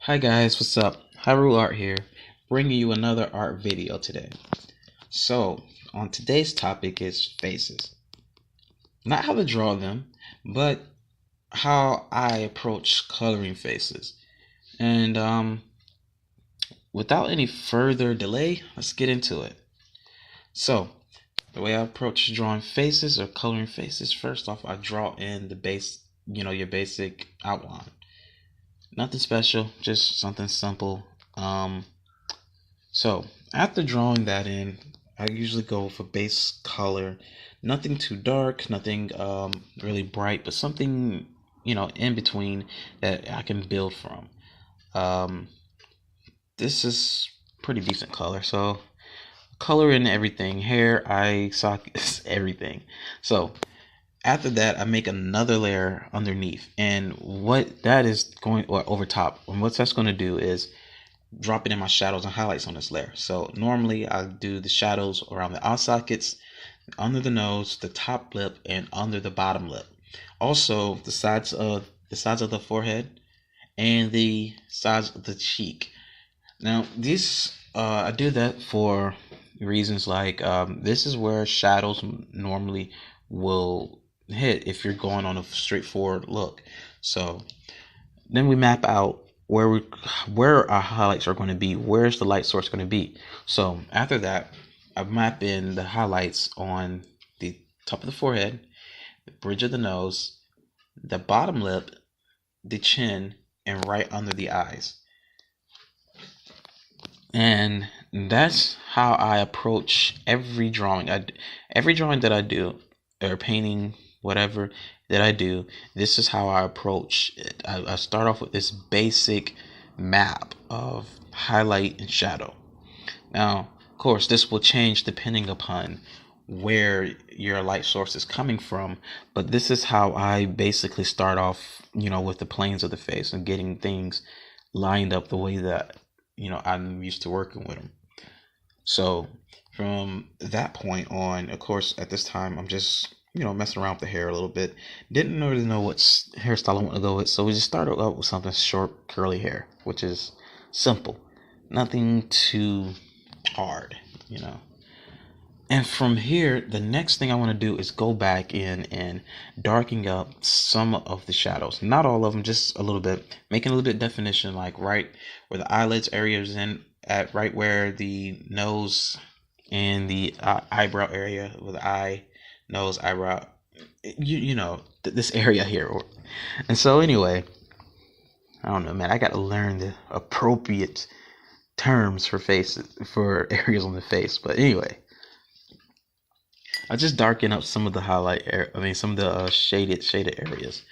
Hi guys, what's up? Hyrule Art here, bringing you another art video today. So, on today's topic is faces. Not how to draw them, but how I approach coloring faces. And without any further delay, let's get into it. So, the way I approach drawing faces or coloring faces, first off, I draw in the base, your basic outline. Nothing special, just something simple. So after drawing that in, I usually go for base color, nothing too dark, nothing really bright, but something in between that I can build from. Um, this is pretty decent color, so color in everything, hair, eye, sockets, everything. So after that, I make another layer underneath, and what that is going or over top, and what that's going to do is dropping in my shadows and highlights on this layer. So normally I do the shadows around the eye sockets, under the nose, the top lip, and under the bottom lip. Also the sides of the forehead and the sides of the cheek. Now this I do that for reasons like this is where shadows normally will hit if you're going on a straightforward look. So then we map out where our highlights are going to be. Where's the light source going to be? So after that, I map in the highlights on the top of the forehead, the bridge of the nose, the bottom lip, the chin, and right under the eyes. And that's how I approach every drawing. Every drawing that I do, or painting, whatever that I do, this is how I approach it. I start off with this basic map of highlight and shadow. Now, of course, this will change depending upon where your light source is coming from, but this is how I basically start off, with the planes of the face and getting things lined up the way that I'm used to working with them. So from that point on, of course, at this time, I'm just messing around with the hair a little bit. Didn't really know what hairstyle I want to go with, so we just started out with something short, curly hair, which is simple, nothing too hard, you know. And from here, the next thing I want to do is go back in and darken up some of the shadows. Not all of them, just a little bit. Making a little bit of definition, like right where the eyelids area is in, at right where the nose and the eyebrow area, with the eye, nose, eyebrow, this area here. And so anyway, I don't know, man. I got to learn the appropriate terms for faces, for areas on the face. But anyway, I just darken up some of the some of the shaded areas,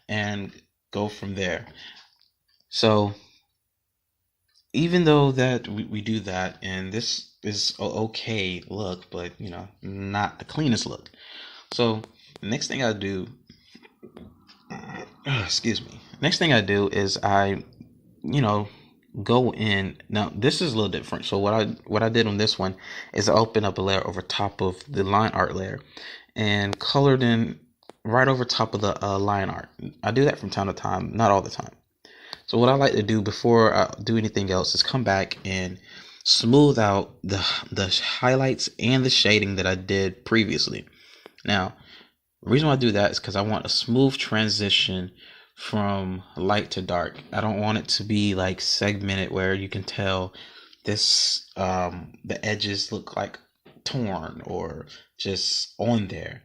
and go from there. So even though that we do that, and this is okay look, but not the cleanest look. So the next thing I do, excuse me. Next thing I do is I, you know, go in. Now this is a little different. So what I did on this one is I opened up a layer over top of the line art layer, and colored in right over top of the line art. I do that from time to time, not all the time. So what I like to do before I do anything else is come back and smooth out the highlights and the shading that I did previously. Now, the reason why I do that is because I want a smooth transition from light to dark. I don't want it to be like segmented where you can tell this the edges look like torn or just on there.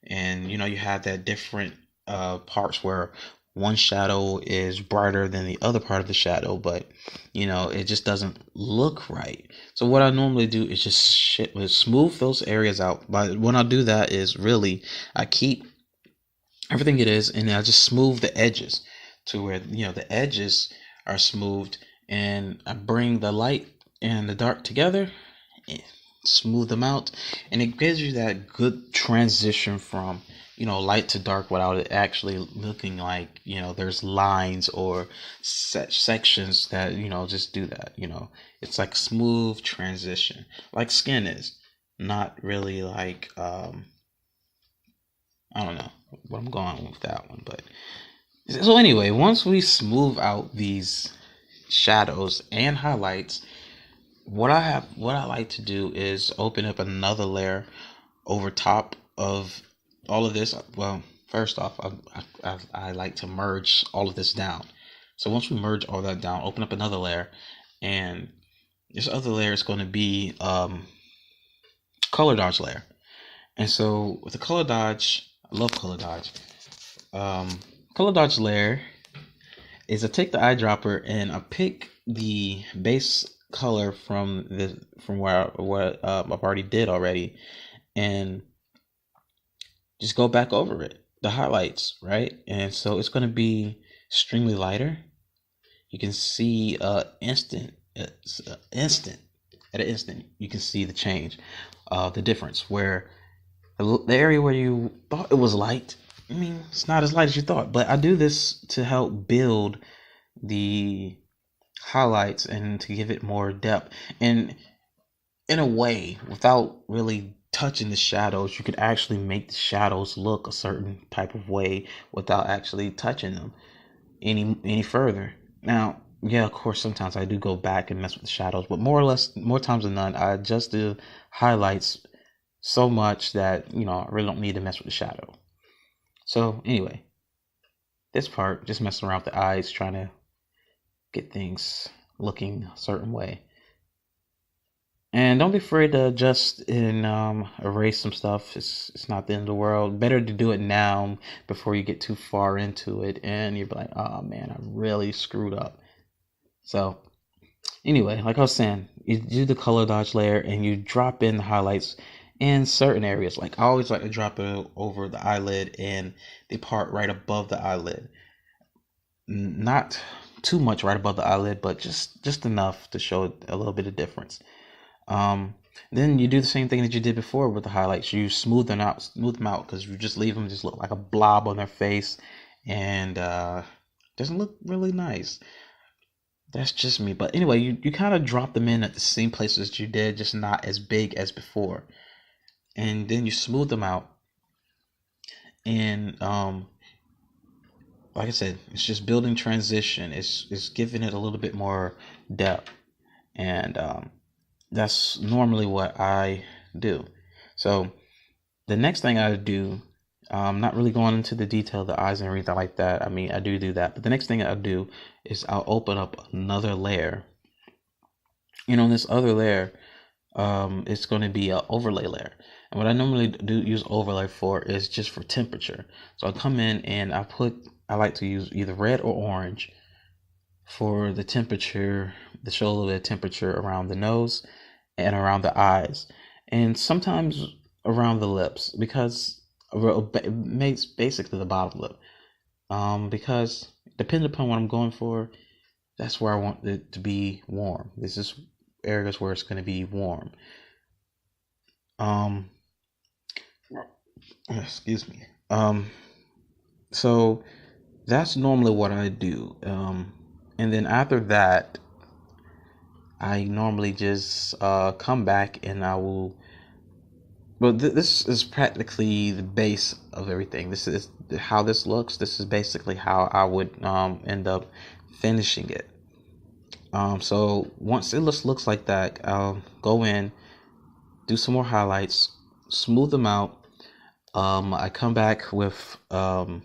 And you have that different parts where one shadow is brighter than the other part of the shadow, but it just doesn't look right. So what I normally do is just smooth those areas out. But when I do that is really I keep everything it is, and I just smooth the edges to where the edges are smoothed, and I bring the light and the dark together, and smooth them out, and it gives you that good transition from light to dark without it actually looking like there's lines or sections that just do that. It's like smooth transition, like skin is, not really like I don't know what I'm going with that one. But so anyway, once we smooth out these shadows and highlights, what I like to do is open up another layer over top of all of this. Well, first off, I like to merge all of this down. So once we merge all that down, open up another layer, and this other layer is going to be color dodge layer. And so with the color dodge, I love color dodge. Color dodge layer is I take the eyedropper and I pick the base color from where I've already did already, and just go back over it, the highlights, right? And so it's going to be extremely lighter. You can see instant at an instant you can see the change, the difference, where the area where you thought it was light, I mean, it's not as light as you thought. But I do this to help build the highlights and to give it more depth. And in a way, without really touching the shadows, you could actually make the shadows look a certain type of way without actually touching them any further. Now, yeah, of course, sometimes I do go back and mess with the shadows, but more times than none, I adjust the highlights so much that, I really don't need to mess with the shadow. So anyway, this part, just messing around with the eyes, trying to get things looking a certain way. And don't be afraid to adjust and erase some stuff. It's not the end of the world. Better to do it now before you get too far into it and you're like, oh man, I really screwed up. So anyway, like I was saying, you do the color dodge layer and you drop in the highlights in certain areas. Like I always like to drop it over the eyelid and the part right above the eyelid. Not too much right above the eyelid, but just enough to show a little bit of difference. Then you do the same thing that you did before with the highlights. You smooth them out because you just leave them just look like a blob on their face, and doesn't look really nice. That's just me. But anyway, you kind of drop them in at the same places you did, just not as big as before. And then you smooth them out. And like I said, it's just building transition. It's giving it a little bit more depth. And that's normally what I do. So the next thing I do, not really going into the detail of the eyes and everything like that. I mean, I do that. But the next thing I'll do is I'll open up another layer. This other layer, it's going to be an overlay layer. And what I normally do use overlay for is just for temperature. So I'll come in and I like to use either red or orange for the temperature, to show a little bit of temperature around the nose and around the eyes, and sometimes around the lips, because it makes basically the bottom lip. Because depending upon what I'm going for, that's where I want it to be warm. This is areas where it's going to be warm. Excuse me. So that's normally what I do. And then after that, I normally just come back and I will. Well, this is practically the base of everything. This is how this looks. This is basically how I would end up finishing it. So once it looks like that, I'll go in, do some more highlights, smooth them out. I come back with I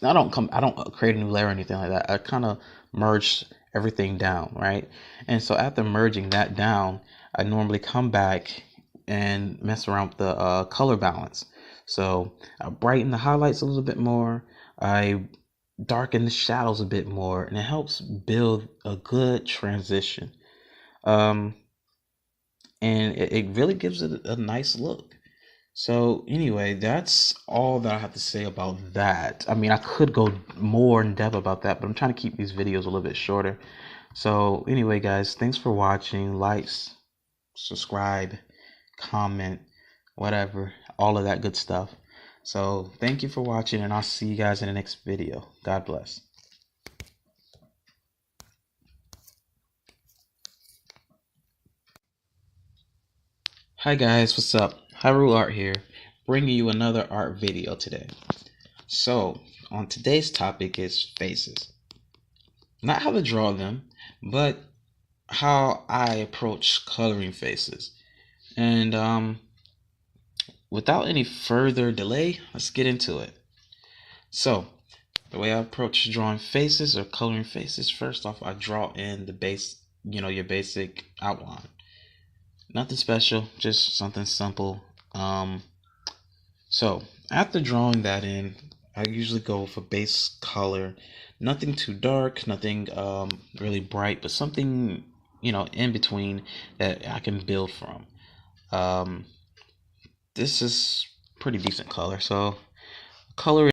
don't create a new layer or anything like that. I kind of merge everything down, right? And so after merging that down, I normally come back and mess around with the color balance. So I brighten the highlights a little bit more. I darken the shadows a bit more, and it helps build a good transition. And it really gives it a nice look. So anyway, that's all that I have to say about that. I mean, I could go more in depth about that, but I'm trying to keep these videos a little bit shorter. So anyway, guys, thanks for watching. Likes, subscribe, comment, whatever, all of that good stuff. So thank you for watching, and I'll see you guys in the next video. God bless. Hi guys, what's up? Hyrule Art here, bringing you another art video today. So, on today's topic is faces. not how to draw them, but how I approach coloring faces. And without any further delay, let's get into it. So, the way I approach drawing faces or coloring faces, first off, I draw in the base, your basic outline. Nothing special, just something simple. So after drawing that in, I usually go for base color. Nothing too dark, nothing really bright, but something, in between that I can build from. Um, this is pretty decent color. So color